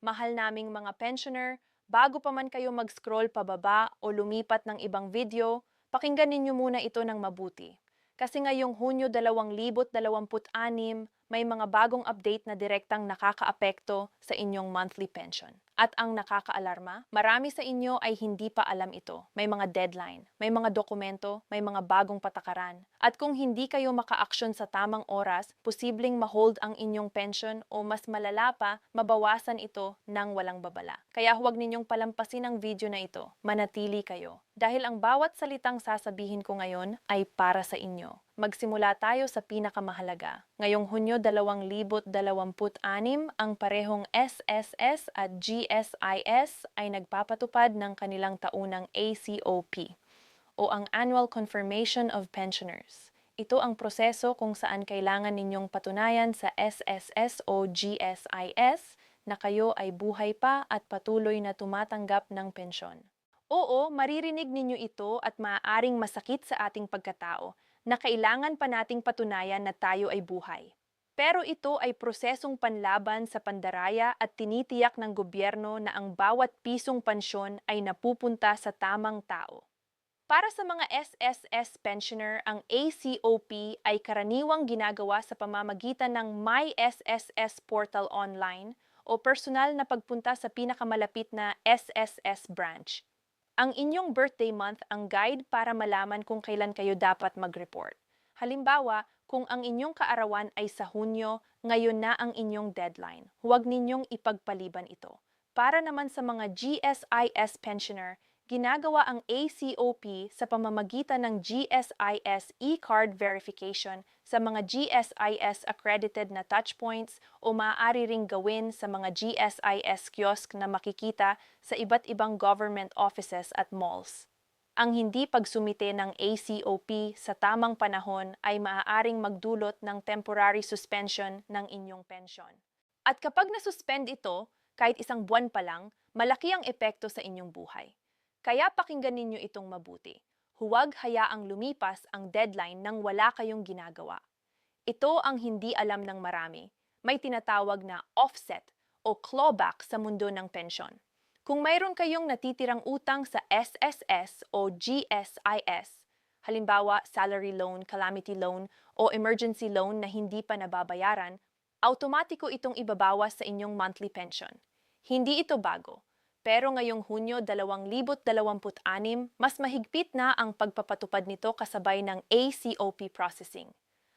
Mahal naming mga pensioner, bago pa man kayo mag-scroll pababa o lumipat ng ibang video, pakinggan ninyo muna ito ng mabuti. Kasi ngayong Hunyo 2026, may mga bagong update na direktang nakakaapekto sa inyong monthly pension. At ang nakakaalarma, marami sa inyo ay hindi pa alam ito. May mga deadline, may mga dokumento, may mga bagong patakaran. At kung hindi kayo maka-action sa tamang oras, posibleng ma-hold ang inyong pension o mas malala pa, mabawasan ito ng walang babala. Kaya huwag ninyong palampasin ang video na ito. Manatili kayo. Dahil ang bawat salitang sasabihin ko ngayon ay para sa inyo. Magsimula tayo sa pinakamahalaga. Ngayong Hunyo 2026, ang parehong SSS at GSIS ay nagpapatupad ng kanilang taunang ACOP o ang Annual Confirmation of Pensioners. Ito ang proseso kung saan kailangan ninyong patunayan sa SSS o GSIS na kayo ay buhay pa at patuloy na tumatanggap ng pensyon. Oo, maririnig ninyo ito at maaaring masakit sa ating pagkatao na kailangan pa nating patunayan na tayo ay buhay. Pero ito ay prosesong panlaban sa pandaraya at tinitiyak ng gobyerno na ang bawat pisong pensyon ay napupunta sa tamang tao. Para sa mga SSS pensioner, ang ACOP ay karaniwang ginagawa sa pamamagitan ng My SSS Portal Online o personal na pagpunta sa pinakamalapit na SSS branch. Ang inyong birthday month ang guide para malaman kung kailan kayo dapat mag-report. Halimbawa, kung ang inyong kaarawan ay sa Hunyo, ngayon na ang inyong deadline. Huwag ninyong ipagpaliban ito. Para naman sa mga GSIS pensioner, ginagawa ang ACOP sa pamamagitan ng GSIS e-card verification sa mga GSIS accredited na touchpoints o maaari ring gawin sa mga GSIS kiosk na makikita sa iba't ibang government offices at malls. Ang hindi pagsumite ng ACOP sa tamang panahon ay maaaring magdulot ng temporary suspension ng inyong pensyon. At kapag nasuspend ito, kahit isang buwan pa lang, malaki ang epekto sa inyong buhay. Kaya pakinggan ninyo itong mabuti. Huwag hayaang lumipas ang deadline nang wala kayong ginagawa. Ito ang hindi alam ng marami. May tinatawag na offset o clawback sa mundo ng pensyon. Kung mayroon kayong natitirang utang sa SSS o GSIS, halimbawa salary loan, calamity loan o emergency loan na hindi pa nababayaran, automatiko itong ibabawas sa inyong monthly pension. Hindi ito bago. Pero ngayong Hunyo 2026, mas mahigpit na ang pagpapatupad nito kasabay ng ACOP processing.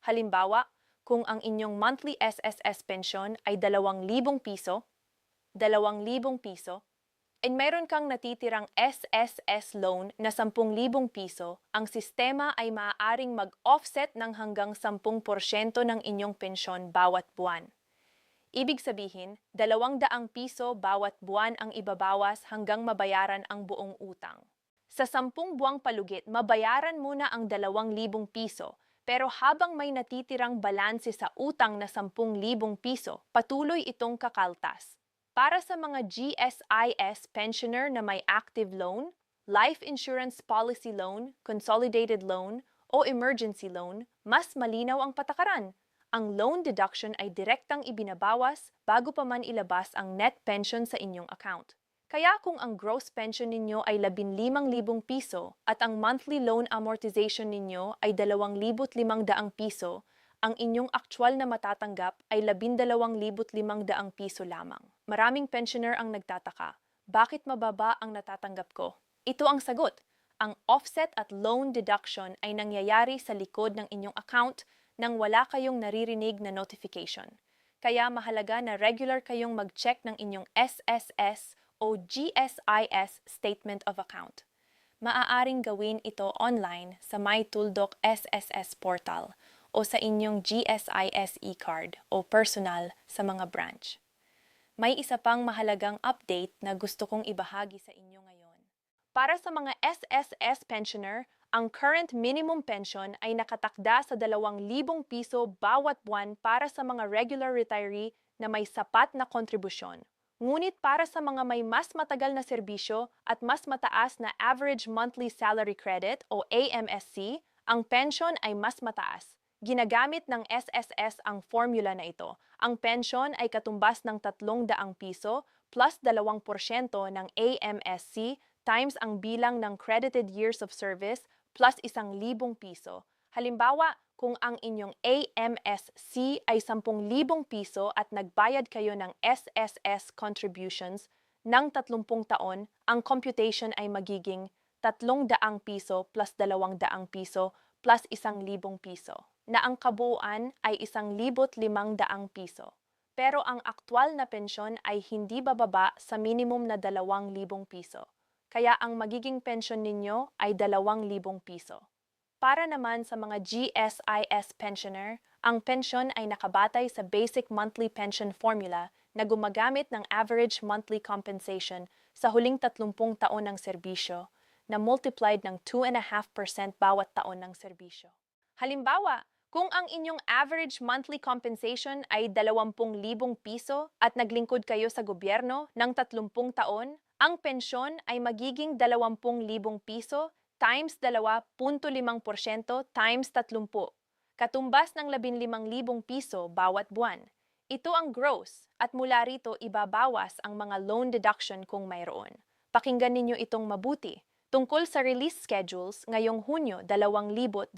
Halimbawa, kung ang inyong monthly SSS pension ay 2,000 piso, 2,000 piso, and mayroon kang natitirang SSS loan na 10,000 piso, ang sistema ay maaaring mag-offset ng hanggang 10% ng inyong pensyon bawat buwan. Ibig sabihin, 200 piso bawat buwan ang ibabawas hanggang mabayaran ang buong utang. Sa 10 buwang palugit, mabayaran muna ang 2,000 piso, pero habang may natitirang balanse sa utang na 10,000 piso, patuloy itong kakaltas. Para sa mga GSIS pensioner na may active loan, life insurance policy loan, consolidated loan, o emergency loan, mas malinaw ang patakaran. Ang loan deduction ay direktang ibinabawas bago pa man ilabas ang net pension sa inyong account. Kaya kung ang gross pension ninyo ay 15,000 piso at ang monthly loan amortization ninyo ay 2,500 piso, ang inyong aktual na matatanggap ay 12,500 piso lamang. Maraming pensioner ang nagtataka, bakit mababa ang natatanggap ko? Ito ang sagot. Ang offset at loan deduction ay nangyayari sa likod ng inyong account nang wala kayong naririnig na notification. Kaya mahalaga na regular kayong mag-check ng inyong SSS o GSIS Statement of Account. Maaaring gawin ito online sa My Tuldok SSS Portal o sa inyong GSIS e-card o personal sa mga branch. May isa pang mahalagang update na gusto kong ibahagi sa inyo ngayon. Para sa mga SSS pensioner, ang current minimum pension ay nakatakda sa 2,000 piso bawat buwan para sa mga regular retiree na may sapat na kontribusyon. Ngunit para sa mga may mas matagal na serbisyo at mas mataas na average monthly salary credit o AMSC, ang pension ay mas mataas. Ginagamit ng SSS ang formula na ito. Ang pensyon ay katumbas ng 300 piso plus 2% ng AMSC times ang bilang ng credited years of service plus 1,000 piso. Halimbawa, kung ang inyong AMSC ay 10,000 piso at nagbayad kayo ng SSS contributions ng 30 taon, ang computation ay magiging 300 piso plus 200 piso plus 1,000 piso, na ang kabuuan ay 1,500 piso. Pero ang aktwal na pensyon ay hindi bababa sa minimum na 2,000 piso. Kaya ang magiging pensyon ninyo ay 2,000 piso. Para naman sa mga GSIS pensioner, ang pensyon ay nakabatay sa Basic Monthly Pension Formula na gumagamit ng average monthly compensation sa huling 30 taon ng serbisyo na multiplied ng 2.5% bawat taon ng serbisyo. Halimbawa, kung ang inyong average monthly compensation ay 20,000 piso at naglingkod kayo sa gobyerno ng 30 taon, ang pensyon ay magiging 20,000 piso times 2.5% times 30, katumbas ng 15,000 piso bawat buwan. Ito ang gross at mula rito ibabawas ang mga loan deduction kung mayroon. Pakinggan ninyo itong mabuti. Tungkol sa release schedules ngayong Hunyo 2026,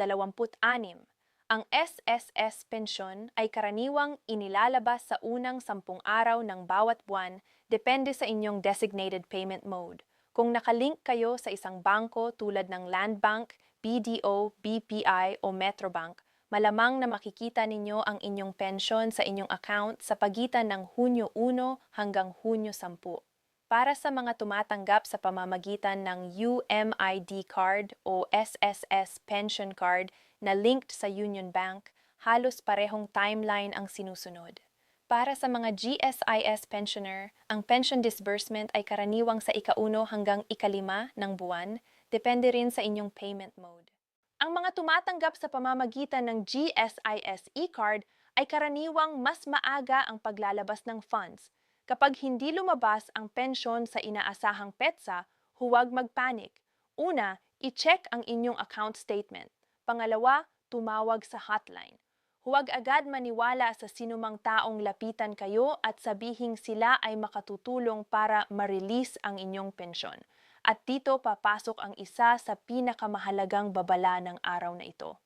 ang SSS pensyon ay karaniwang inilalabas sa unang 10 araw ng bawat buwan depende sa inyong designated payment mode. Kung nakalink kayo sa isang bangko tulad ng Land Bank, BDO, BPI o Metrobank, malamang na makikita ninyo ang inyong pensyon sa inyong account sa pagitan ng Hunyo 1 hanggang Hunyo 10. Para sa mga tumatanggap sa pamamagitan ng UMID card o SSS pension card na linked sa Union Bank, halos parehong timeline ang sinusunod. Para sa mga GSIS pensioner, ang pension disbursement ay karaniwang sa ika-1 hanggang ika-5 ng buwan, depende rin sa inyong payment mode. Ang mga tumatanggap sa pamamagitan ng GSIS e-card ay karaniwang mas maaga ang paglalabas ng funds. Kapag hindi lumabas ang pensyon sa inaasahang petsa, huwag magpanik. Una, i-check ang inyong account statement. Pangalawa, tumawag sa hotline. Huwag agad maniwala sa sinumang taong lapitan kayo at sabihing sila ay makatutulong para ma-release ang inyong pensyon. At dito papasok ang isa sa pinakamahalagang babala ng araw na ito.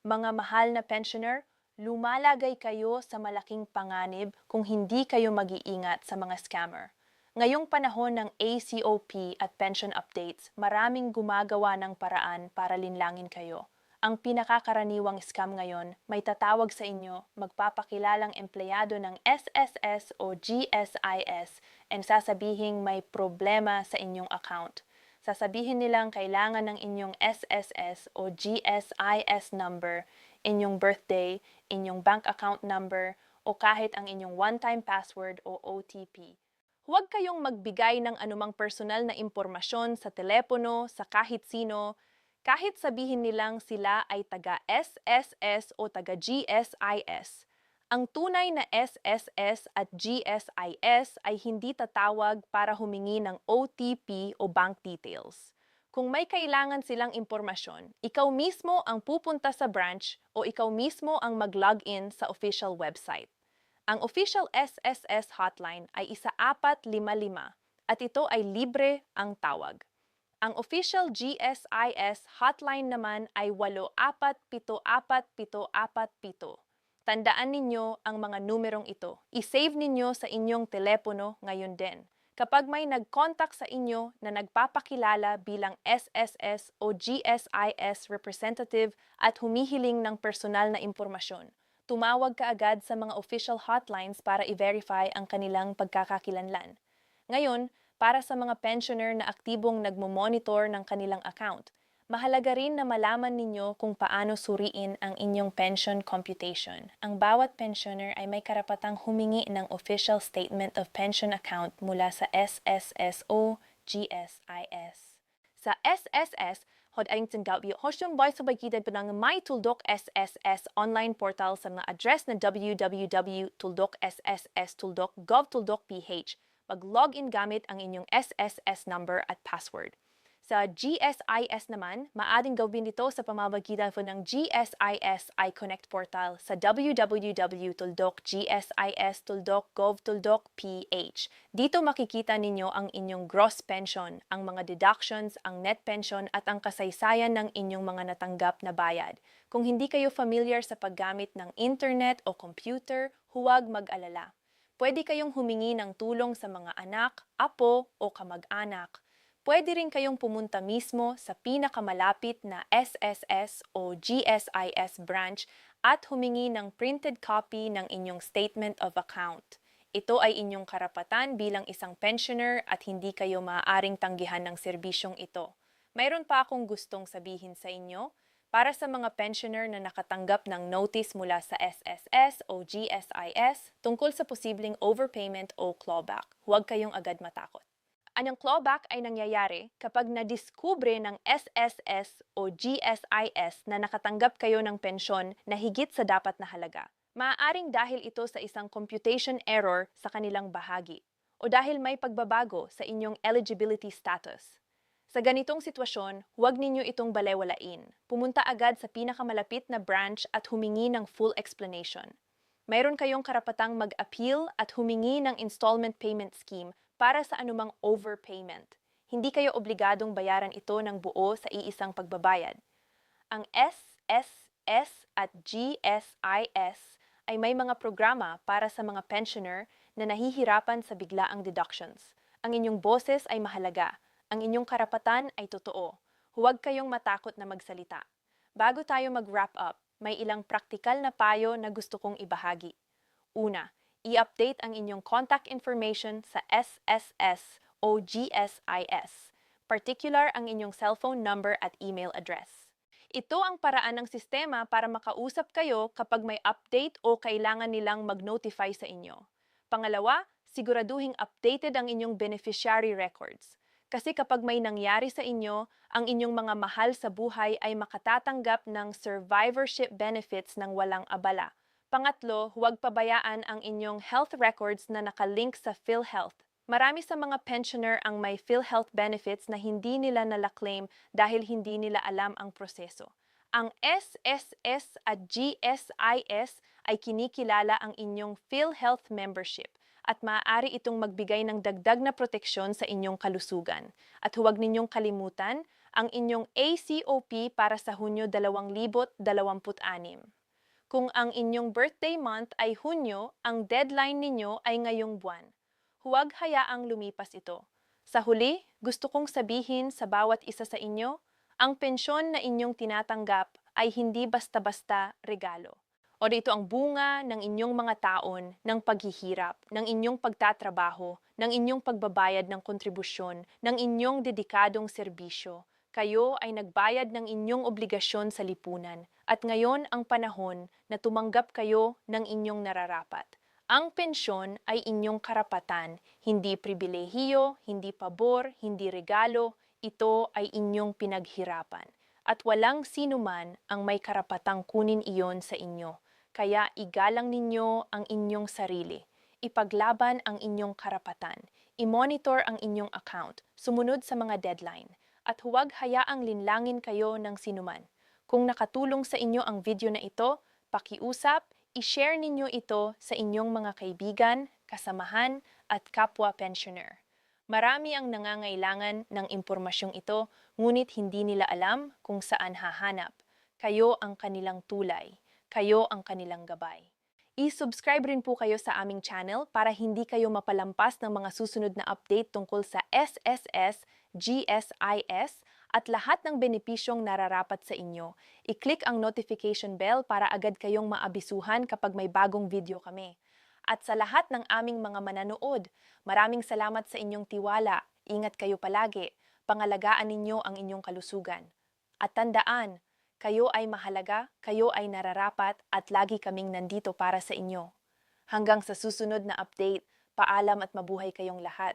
Mga mahal na pensioner, lumalagay kayo sa malaking panganib kung hindi kayo mag-iingat sa mga scammer. Ngayong panahon ng ACOP at pension updates, maraming gumagawa ng paraan para linlangin kayo. Ang pinakakaraniwang scam ngayon, may tatawag sa inyo, magpapakilalang empleyado ng SSS o GSIS and sasabihing may problema sa inyong account. Sasabihin nilang kailangan ng inyong SSS o GSIS number, inyong birthday, inyong bank account number, o kahit ang inyong one-time password o OTP. Huwag kayong magbigay ng anumang personal na impormasyon sa telepono, sa kahit sino, kahit sabihin nilang sila ay taga-SSS o taga-GSIS. Ang tunay na SSS at GSIS ay hindi tatawag para humingi ng OTP o bank details. Kung may kailangan silang impormasyon, ikaw mismo ang pupunta sa branch o ikaw mismo ang mag-login sa official website. Ang official SSS hotline ay 1455 at ito ay libre ang tawag. Ang official GSIS hotline naman ay 847447. Tandaan ninyo ang mga numerong ito. I-save ninyo sa inyong telepono ngayon din. Kapag may nag-contact sa inyo na nagpapakilala bilang SSS o GSIS representative at humihiling ng personal na impormasyon, tumawag ka agad sa mga official hotlines para i-verify ang kanilang pagkakakilanlan. Ngayon, para sa mga pensioner na aktibong nagmo-monitor ng kanilang account, mahalaga rin na malaman ninyo kung paano suriin ang inyong pension computation. Ang bawat pensioner ay may karapatang humingi ng official statement of pension account mula sa SSS o GSIS. Sa SSS, hod ang tinggawyo, hosyon boy sa bagitan po ng May Tuldok SSS online portal sa mga address na www.tuldokSSS.gov.ph. Mag-login gamit ang inyong SSS number at password. Sa GSIS naman, maaaring gawin ito sa pamamagitan po ng GSIS iConnect portal sa www.gsis.gov.ph. Dito makikita ninyo ang inyong gross pension, ang mga deductions, ang net pension at ang kasaysayan ng inyong mga natanggap na bayad. Kung hindi kayo familiar sa paggamit ng internet o computer, huwag mag-alala. Pwede kayong humingi ng tulong sa mga anak, apo o kamag-anak. Pwede rin kayong pumunta mismo sa pinakamalapit na SSS o GSIS branch at humingi ng printed copy ng inyong statement of account. Ito ay inyong karapatan bilang isang pensioner at hindi kayo maaaring tanggihan ng serbisyong ito. Mayroon pa akong gustong sabihin sa inyo. Para sa mga pensioner na nakatanggap ng notice mula sa SSS o GSIS tungkol sa posibleng overpayment o clawback, huwag kayong agad matakot. Ang clawback ay nangyayari kapag nadiskubre ng SSS o GSIS na nakatanggap kayo ng pensyon na higit sa dapat na halaga. Maaaring dahil ito sa isang computation error sa kanilang bahagi o dahil may pagbabago sa inyong eligibility status. Sa ganitong sitwasyon, huwag ninyo itong balewalain. Pumunta agad sa pinakamalapit na branch at humingi ng full explanation. Mayroon kayong karapatang mag-appeal at humingi ng installment payment scheme para sa anumang overpayment. Hindi kayo obligadong bayaran ito ng buo sa iisang pagbabayad. Ang SSS at GSIS ay may mga programa para sa mga pensioner na nahihirapan sa biglaang deductions. Ang inyong boses ay mahalaga. Ang inyong karapatan ay totoo. Huwag kayong matakot na magsalita. Bago tayo mag-wrap up, may ilang praktikal na payo na gusto kong ibahagi. Una, i-update ang inyong contact information sa SSS o GSIS, particular ang inyong cellphone number at email address. Ito ang paraan ng sistema para makausap kayo kapag may update o kailangan nilang mag-notify sa inyo. Pangalawa, siguraduhing updated ang inyong beneficiary records. Kasi kapag may nangyari sa inyo, ang inyong mga mahal sa buhay ay makatatanggap ng survivorship benefits ng walang abala. Pangatlo, huwag pabayaan ang inyong health records na nakalink sa PhilHealth. Marami sa mga pensioner ang may PhilHealth benefits na hindi nila nalaklaim dahil hindi nila alam ang proseso. Ang SSS at GSIS ay kinikilala ang inyong PhilHealth membership at maaari itong magbigay ng dagdag na proteksyon sa inyong kalusugan. At huwag ninyong kalimutan ang inyong ACOP para sa Hunyo 2026. Kung ang inyong birthday month ay Hunyo, ang deadline ninyo ay ngayong buwan. Huwag hayaang lumipas ito. Sa huli, gusto kong sabihin sa bawat isa sa inyo, ang pensyon na inyong tinatanggap ay hindi basta-basta regalo. O dito ang bunga ng inyong mga taon, ng paghihirap, ng inyong pagtatrabaho, ng inyong pagbabayad ng kontribusyon, ng inyong dedikadong serbisyo. Kayo ay nagbayad ng inyong obligasyon sa lipunan at ngayon ang panahon na tumanggap kayo ng inyong nararapat. Ang pensyon ay inyong karapatan, hindi pribilehiyo, hindi pabor, hindi regalo, ito ay inyong pinaghirapan. At walang sinuman ang may karapatang kunin iyon sa inyo. Kaya igalang ninyo ang inyong sarili. Ipaglaban ang inyong karapatan. I-monitor ang inyong account. Sumunod sa mga deadline. At huwag hayaang linlangin kayo ng sinuman. Kung nakatulong sa inyo ang video na ito, pakiusap, i-share ninyo ito sa inyong mga kaibigan, kasamahan, at kapwa pensioner. Marami ang nangangailangan ng impormasyong ito, ngunit hindi nila alam kung saan hahanap. Kayo ang kanilang tulay. Kayo ang kanilang gabay. I-subscribe rin po kayo sa aming channel para hindi kayo mapalampas ng mga susunod na update tungkol sa SSS, GSIS, at lahat ng benepisyong nararapat sa inyo. I-click ang notification bell para agad kayong maabisuhan kapag may bagong video kami. At sa lahat ng aming mga mananood, maraming salamat sa inyong tiwala. Ingat kayo palagi. Pangalagaan ninyo ang inyong kalusugan. At tandaan, kayo ay mahalaga, kayo ay nararapat, at lagi kaming nandito para sa inyo. Hanggang sa susunod na update, paalam at mabuhay kayong lahat.